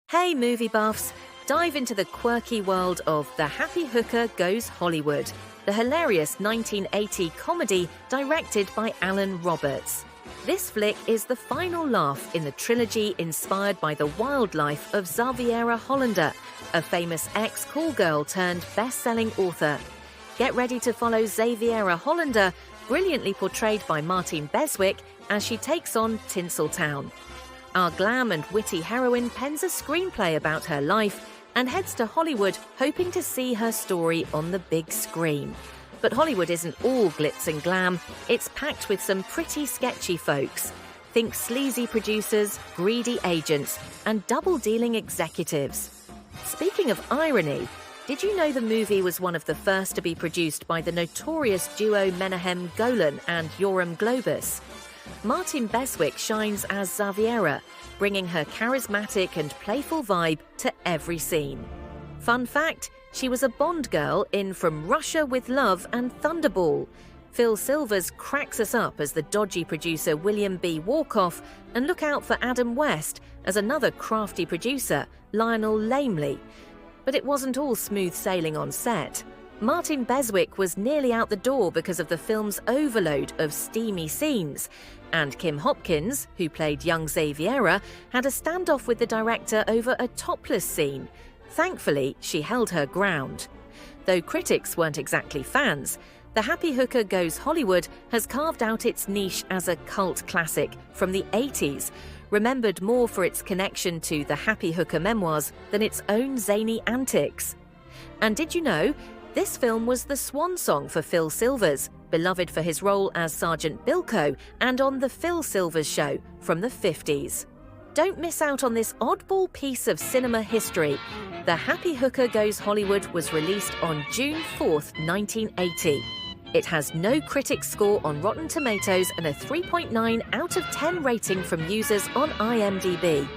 Hey movie buffs, dive into the quirky world of The Happy Hooker Goes Hollywood, the hilarious 1980 comedy directed by Alan Roberts. This flick is the final laugh in the trilogy inspired by the wild life of Xaviera Hollander, a famous ex-call girl turned best-selling author. Get ready to follow Xaviera Hollander, brilliantly portrayed by Martine Beswick, as she takes on Tinseltown. Our glam and witty heroine pens a screenplay about her life and heads to Hollywood hoping to see her story on the big screen. But Hollywood isn't all glitz and glam, it's packed with some pretty sketchy folks. Think sleazy producers, greedy agents, and double-dealing executives. Speaking of irony, did you know the movie was one of the first to be produced by the notorious duo Menahem Golan and Yoram Globus? Martine Beswick shines as Xaviera, bringing her charismatic and playful vibe to every scene. Fun fact, she was a Bond girl in From Russia with Love and Thunderball. Phil Silvers cracks us up as the dodgy producer William B. Walkoff, and look out for Adam West as another crafty producer, Lionel Lamely. But it wasn't all smooth sailing on set. Martine Beswick was nearly out the door because of the film's overload of steamy scenes, and Kim Hopkins, who played young Xaviera, had a standoff with the director over a topless scene. Thankfully, she held her ground. Though critics weren't exactly fans, The Happy Hooker Goes Hollywood has carved out its niche as a cult classic from the 80s, remembered more for its connection to the Happy Hooker memoirs than its own zany antics. And did you know, this film was the swan song for Phil Silvers, beloved for his role as Sergeant Bilko and on The Phil Silvers Show from the 50s. Don't miss out on this oddball piece of cinema history. The Happy Hooker Goes Hollywood was released on June 4th, 1980. It has no critics score on Rotten Tomatoes and a 3.9 out of 10 rating from users on IMDb.